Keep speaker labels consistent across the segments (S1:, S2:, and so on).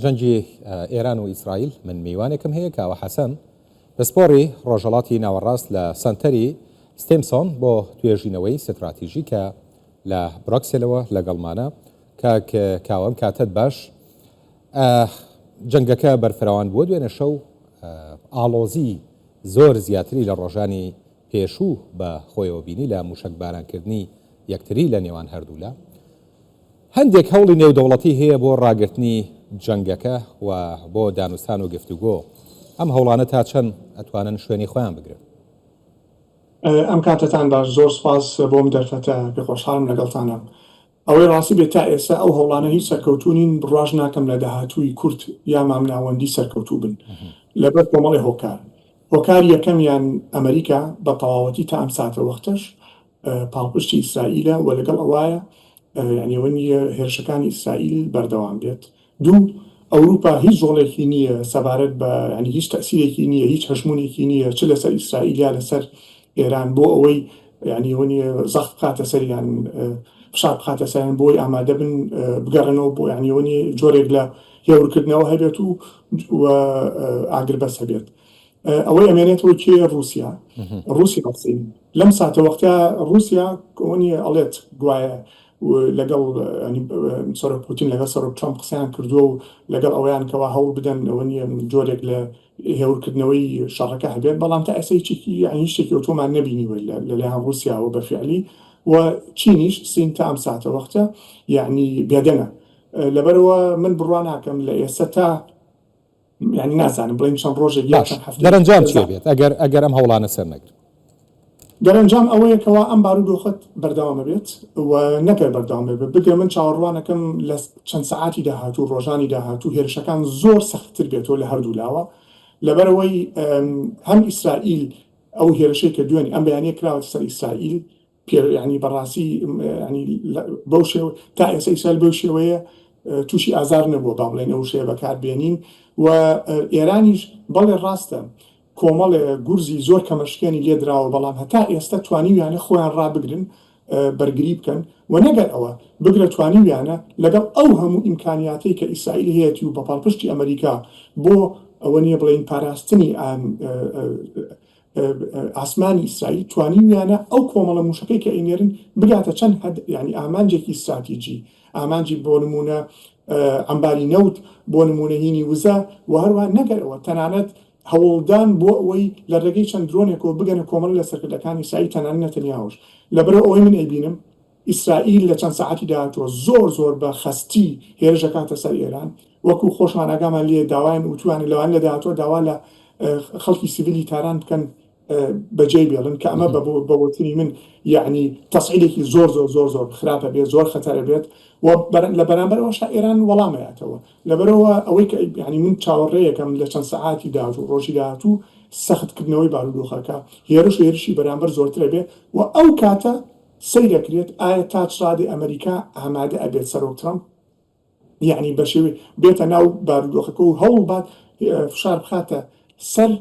S1: جەنگی ئێران و ئیسرائیل من میوانێکم هەیە کاوە حەسەن پسپۆری ڕۆژهەڵاتی ناوەڕاست لە سنتەری ستیمسۆن بۆ توێژینەوەی ستراتیژیکە لە بڕۆکسلەوە لەگەڵمانە کاوەم کاتت باش جەنگەکە بەرفراوان بووە دوێنێ شەو ئاڵۆزی زۆر زیاتری لە ڕۆژانی پێشوو بە خۆیەوە بینی لە موشک بارانکردنی یەکتری لە نێوان هەردوولا هەندێک هەوڵی نێودەوڵەتی هەیە بۆ ڕاگررتنی جەنگەکە و بۆ دانوستان و گفتوگۆ ئەم هەوڵانە تا چەند ئەتوانن شوێنی خۆیان بگرن.
S2: ئەم کاتتان باش زۆر سپاس بۆم دەرفەتە پێ خۆشحاڵم لەگەڵتانە. ئەوەی ڕاستی بێت تا ئێستا ئەو هەوڵانە هیچ سەرکەوتونین بڕاژ ناکەم لە داهاتووی کورد یا مامناوەندی سەرکەوتوو بن لەبەر کۆمەڵی هۆکار یەکەمیان ئەمریکا بە تەواوەتی تا ئەم ساتە وەختەش پاڵپشتی ئیسرائیلە و لەگەڵ ئەوایە یعنیەوە نیە هێرشەکانی ئیسرائیل بەردەوام بێت. دوو ئەوروپا هیچ ژۆڵێکی نییە سەبارەت بە ینی هیچ تەسیرێکی نییە هیچ هەژمونێکی نییە چ لەسەر ئیسرائیل یا لەسەر ئێران بۆ ئەوەی یعنیەوە نیە زەخت بخاتە سەریان فشار بخاتە سەریان بۆی ئامادە بن بگەڕنەوە بۆ یعنیەوە نیە جۆرێک لە هێورکردنەوە هەبێت و ئاگربەس هەبێت. ئەوەی ئەمێنێتەوە کێ رووسیا ڕووسی لەم ساتە وەختە رووسیا کۆنیە ئەڵێت گوایە لەگەڵ سەرۆک پوتین لەگەڵ سەرۆک ترامپ قسەیان کردووە و لەگەڵ ئەویان کەوا هەوڵ بدەن ئەوە نیە جۆرێک لە هێورکردنەوەی شەڕەکە هەبێت بەڵام تا ئێستا هیچ شتێکی ئۆتۆمان نەبینیوە لەلایەن رووسیاوە بەفعلی و چینیش سین تا ئەم ساتە وەختە یعنی بێدەنە لەبەرەوە من بڕوا ناکەم لە ئێستا تا یعنی نازانم بڵین چەند ڕۆژێک
S1: دەرەنجام چێ بێت ئەگەر ئەم هەوڵانە سەر نەگرن.
S2: دەرەنجام ئەوەیەکەوە ئەم بارودۆخت بەردەوامە بێت و نەکرد بەردەوامە بێت بگە من چاوەڕوانەکەم لە چەند سەعاتی داهاتوو ڕۆژانی داهاتوو هێرشەکان زۆر سەختتر بێتەوە لە هەردوو لاوە لەبەرەوەی هەم ئیسرائیل ئەو هێرشەی کە دوێنی ئەم بەیانیە کراوە سەر ئیسرائیل ینی بەڕاستی بەو شێوە تا ئێستا ئیسرائیل بەو شێوەیە تووشی ئازار نەبووە با بڵێن ئەو شێوە بەکاربێنین و ئێرانیش بەڵێ ڕاستە کۆمەڵێ گورزی زۆر کەمەشکێنی لێدراوە بەڵام هەتا ئێستا توانیویانە خۆیان ڕابگرن بەرگری بکەن و نەگەر ئەوە بگرە توانیویانە لەگەڵ ئەو هەموو ئیمکانیاتی کە ئیسرائیل هەیەی و بە پاڵپشتی ئەمریکا بۆ ئەوە نیە بڵێن پاراستنی ئاسمانی ئیسرائیل توانیویانە ئەو کۆمەڵە موشکەی کە ئینێرن بگاتە چەند ینی ئامانجێکی استراتیجی ئامانجی بۆ نمونە ئەمباری نەوت بۆ نمونە هینی وزە و هەروە نەگەر ئەوە تەنانەت هەوڵدان بۆ ئەوەی لە ڕێگەی چەند درۆنێکەوە بگەنە کۆمەڵ لە سەرکردەکانی ئیسرائیل تەنانەت نەتەنیاهوش لەبەرەوە ئەوەی من ئەیبینم ئیسرائیل لە چەند سەعاتی داهاتووە زۆر بە خەستی هێرشەکاتە سەر ئێران وەکو خۆشمان ئاگامان لێ داوایان وتوانە لەوان لە داهاتوە داوا لە خەڵکی سیڤیلی تاران بکەن بەجێ بێڵن کە ئەمە بەوتنی من یعنی تەسعیلێکی زۆر خراپە بێت زۆر خەتەرە بێت و لە بەرامبەرەوەش ئێران وەڵامەیەتەوە لەبەرەوە ئەوەی کە ینی من چاوەڕێیەکەم لە چەند سەعاتی داهاتوو ڕۆژی داهاتوو سەختکردنەوەی بارودۆخەکە هێرشی بەرامبەر زۆرترە بێت و ئەو کاتە سەیرەکرێت ئایا تا چڕادی ئەمریکا ئامادە ئەبێت سەرۆک ترامپ یعنی بە شێوەی بێتە ناو بارودۆخەکە و هەوڵ بات فشار بخاتە سەر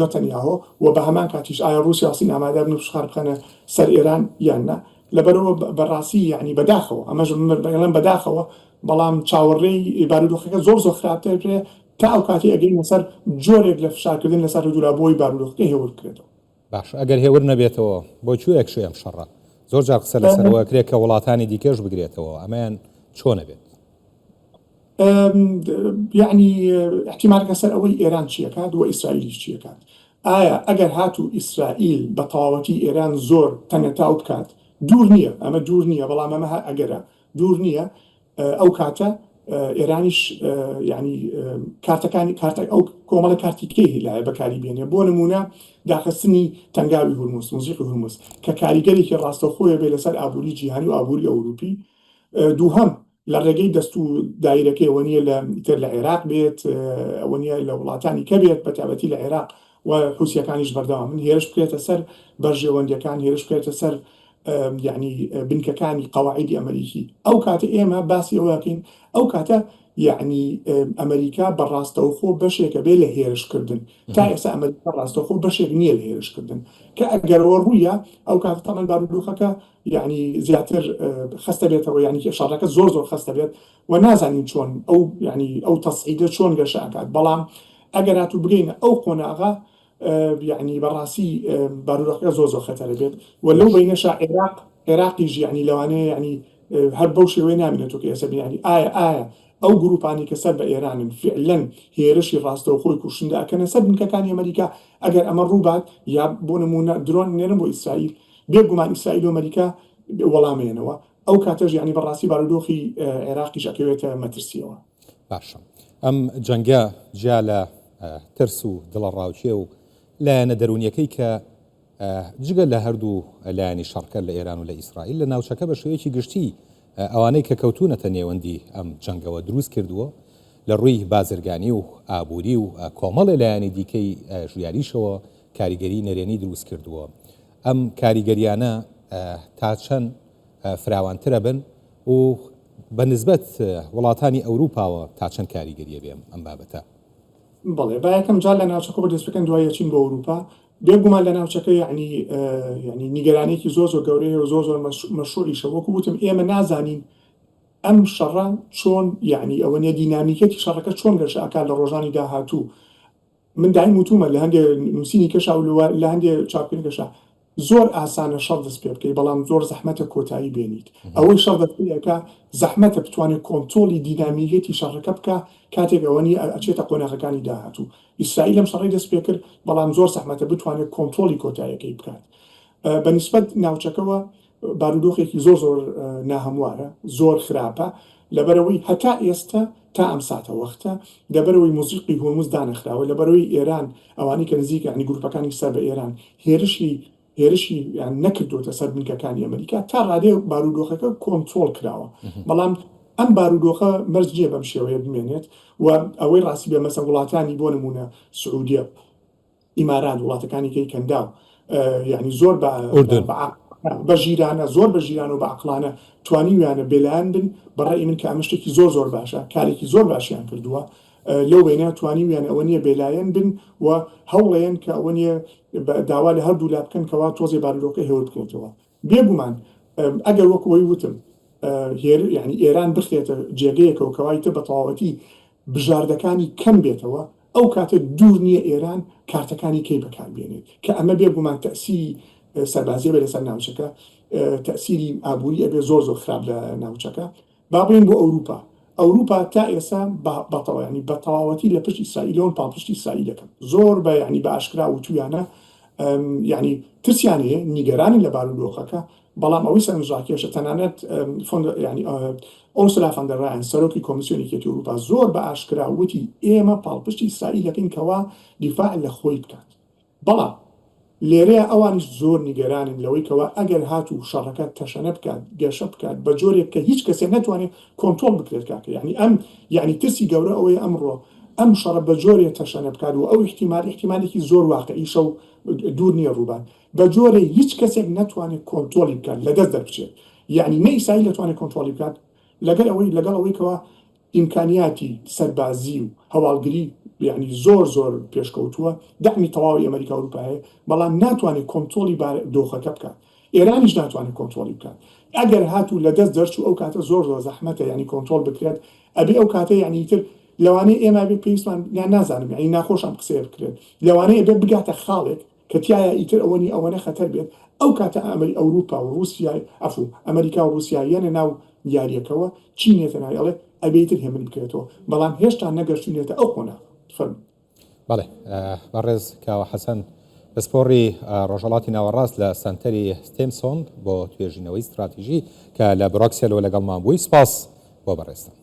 S2: نەتەنیاهۆ و بە هەمان کاتیش ئایا رووسیا سین ئامادە بن فشار بخەنە سەر ئێران یان نە لەبەرەوە بەڕاستی یعنی بەداخەوە ئەمەش بەڵام بەداخەوە بەڵام چاوەڕێی بارودۆخەکە زۆر خراپتر بێ تا ئەو کاتی ئەگەینە سەر جۆرێک لە فشارکردن لەسەر دوورا بۆی بارودۆخەکە هێور بکرێتەوە.
S1: باش ئەگەر هێور نەبێتەوە بۆ کوێک شوێ ئەم شەڕە زۆر جار قسە لەسەرەوە کرێت کە وڵاتانی دیکەش بگرێتەوە ئەمەیان چۆنە بێت؟
S2: یعنی احتیمالەکە سەر ئەوەی ئێران چیەکات و ئیسرائیلیش چیەکات ئایا ئەگەر هاتوو ئیسرائیل بە تەواوەتی ئێران زۆر تەنگەتاو بکات دوور نییە ئەمە دوور نییە بەڵام ئەمە ئەگەرە دوور نییە ئەو کاتە ئێرانیش ینی کارتەکانی ئەو کۆمەڵە کارتیکەی لایە بەکاری بێنێ بۆ نمونە داخستنی تەنگاوی هورموز مۆزیقی هورموز کە کاریگەرێکی ڕاستەوخۆیە بێ لەسەر ئابووری جیهانی و ئابووری ئەوروپی دووهەم لە ڕێگەی دەست و دایرەکەی ئەوە نیە تر لە عێراق بێت ئەوە نیە لە وڵاتانی کە بێت بە تایبەتی لە عێراق و حوسیەکانیش بەردەوام من هێرش بکرێتە سەر بەرژێوەندیەکان هێرش بکرێتە سەر يعني بنکەکانی قەواعیدی ئەمریکی ئەو کاتە ئێمە باسی ئەوەکەین ئەو کاتە يعني ئەمریکا بەڕاستەوخۆ بەشێکە بێ لە هێرشکردن تا ئێستا ئەمریکا ڕاستەوخۆ بەشێک نییە لە هێرشکردن کە ئەگەرەوە ڕوویە ئەو کاتە تەمەن بارودۆخەکە يعني زیاتر خستە بێتەوە یعنی شەڕەکە زۆر خستە بێت و نازانین چۆن ئەو يعني ئەو تەسعیدە چۆن گەشەکات بەڵام ئەگەر هاتو بگەینە ئەو قۆناغا يعني بەڕاستی بارودۆخەکە زۆر خەتەرە بێت و لەو بینەشە عێراقیش يعني لەوانەیە يعني هەر بەو شێوەیە نامێنێتەوە کە ئێستا يعني ئایا ئەو گروپانی کە سەر بە ئێرانن فعلەن هێرشی ڕاستەوخۆی کوشتندا ئەکەنە سەر بنکەکانی ئەمریکا ئەگەر ئەمە ڕووبات یا بۆ نمونە درۆن نێرن بۆ ئیسرائیل بێگومان ئیسرائیل و ئەمریکا وەڵامێنەوە ئەو کاتەژ يعني بەڕاستی بارودۆخی عێراقیش ئەکەوێتە مەترسیەوە.
S1: باشە ئەم جەنگە جیا لە ترس و دڵەڕاوچێ و لایەنە دەرونیەکەی کە جگە لە هەردوو لایەنی شەڕکە لە ئێران و لە ئیسرائیل لە ناوچەکە بە شێوەیەکی گشتی ئەوانەی کە کەوتونەتە نێوەندی ئەم جەنگەوە دروست کردووە لە ڕووی بازرگانی و ئابووری و کۆمەڵی لایەنی دیکەی ژیاریشەوە کاریگەری نەرێنی دروست کردووە. ئەم کاریگەریانە تا چەند فراوانترە بن و بە نسبەت وڵاتانی ئەوروپاوە تا چەند کاریگەریە بێم ئەم بابەتە.
S2: بەڵێ با یەکەم جار لە ناوچەکە بەدەست بکەن دوای چین بۆ ئەوروپا بێگومان لە ناوچەکە يعني نیگەرانێکی زۆر گەورەیە و زۆر مەشروعیشە وەکو وتم ئێمە نازانین ئەم شەڕە چۆن يعني ئەوەنە دینامیکەتی شەڕەکە چۆن گەشەکە لە ڕۆژانی داهاتوو من دایم وتومە لە هەندێک نووسینی کەشا و لە هەندێک چاپکردنی کەشا زۆر ئاسانە شەڕ دەست پێ بکەی بەڵام زۆر زەحمەتە کۆتایی بێنیت ئەوەی شەڕ دەست پێەکە زەحمەتە بتوانێت کۆنتۆلی دینامیکەتی شەڕەکە بکە کاتێک ئەوەنی ئەچێتە قۆناغەکانی داهاتوو ئیسرائیل لەم شەڕی دەست پێ کرد بەڵام زۆر زەحمەتە بتوانێت کۆنتۆلی کۆتاییەکەی بکات بەنسبەت ناوچەکەەوە بارودۆخێکی زۆر ناهەموارە زۆر خراپە لەبەرەوەی هەتا ئێستا تا ئەم ساتە وەختە لەبەرەوەی موزیقی هۆرموز دانەخراوە لەبەرەوەی ئێران ئەوانی کە نزیکە ینی گروپەکانی سەر بە ئێران هێرشی نەکردوتە سەر بنکەکانی ئەمریکا تا ڕادێ بارودۆخەکە کۆنتۆل کراوە بەڵام ئەم بارودۆخە مەرجێ بەم شێوەیە بمێنێت و ئەوەی ڕاستی بێ مەسە وڵاتانی بۆ نمونە سعودیە ئیمارات وڵاتەکانی کەی کەندا یعنی زۆر بە ژیرانە زۆر بە ژیران و بە عقلانە توانیویانە بێلایەن بن بەڕێی من کە ئەمشتێکی زۆر باشە کارێکی زۆر باشیان کردووە لەو بینە توانیویان ئەوە نیە بێلایەن بن و هەوڵێن کە ئەوە نیە داوا لە هەردوو لا بکەن کەوا تۆزێ بارودۆخەکە هێور بکەوتەوە بێگومان ئەگەر وەکوەوەی وتم یعنی ئێران بخێتە جێگەیەکەوە کەوایتە بە تەواوەتی بژاردەکانی کەم بێتەوە ئەو کاتە دوور نییە ئێران کارتەکانی کەی بەکاربێنێت کە ئەمە بێگومان تەسیری سەربازیە بە لەسەر ناوچەکە تەسیری ئابووری ئەبێ زۆر خراپ لە ناوچەکە با بڵێن بۆ ئەوروپا تا ئێستا بەتەواو ینی بە تەواوەتی لە پشت ئیسرائیلەوە پاڵپشتی ئیسرائیلەکەن زۆر بە ینی بە ئاشکرا وتویانە ینی ترسیانەیە نیگەرانی لە بارودۆخەکە بەڵام ئەوەی سەرنجڕاکێشە تەنانەت ینی ئۆرسولا فۆن دەر لاین سەرۆکی کۆمیسیۆنی یەکێتی ئەوروپا زۆر بە ئاشکرا وتی ئێمە پاڵپشتی ئیسرائیلەکەین کەوا دیفاع لە خۆی بکات بەڵام لێرەیە ئەوانیش زۆر نیگەرانن لەوەی کەوا ئەگەر هاتوو شەڕەکە تەشەنە بکات گەشە بکات بە جۆرێک کە هیچ کەسێ ناتوانێت کۆنتۆل بکرێت کاکە ینی ئەم ینی ترسی گەورە ئەوەیە ئەمڕۆ ئەم شەڕە بە جۆرێک تەشەنە بکات و ئەو احتیمالێکی زۆر واقعیشە و دوور نییە ڕووبان بە جۆرێ هیچ کەسێک ناتوانێت کۆنتۆلی بکات لەدەست دەربچێت یعنی نە ئیسرائیل دەتوانێت کۆنتۆلی بکات لەگەڵ ئەوەی کەوا ئیمکانیاتی سەربازی و هەواڵگری يعني زۆر پێشکەوتووە دەمی تەواوی ئەمریکا و ئەوروپایە بەڵام ناتوانێت کۆنتۆلی دۆخەکە بکات ئێرانیش ناتوانێت کۆنتۆلی بکات ئەگەر هاتوو لە دەست دەرچوو ئەو کاتە زۆر زەحمەتە ینی کۆنتۆل بکرێت ئەبێ ئەو کاتە یعنی تر لەوانەیە ئێمە بێ پێویستمان نازانم ینی ناخۆشم قسەیە بکرێت لەوانەیە بێ بگاتە خاڵێک کە تایە ئیتر ئەوەنە خەتەر بێت ئەو کاتە ئەوروپا و رووسیای ئەمریکا و رووسیا یەنە ناو یاریەکەوە چینێتە نایڵێ ئەبێتر هێمن بکرێتەوە بەڵام هێشتا نەگەشتونێتە ئەو خۆنا
S1: بەڵێ بەڕێز کاوە حەسەن بەسپۆڕی ڕۆژهەڵاتی ناوەڕاست لە سنتەری ستێمسۆن بۆ توێژینەوەی استراتیژی کە لە بڕۆکسێلەوە لەگەڵمان بووی سپاس بۆ بەڕێستان.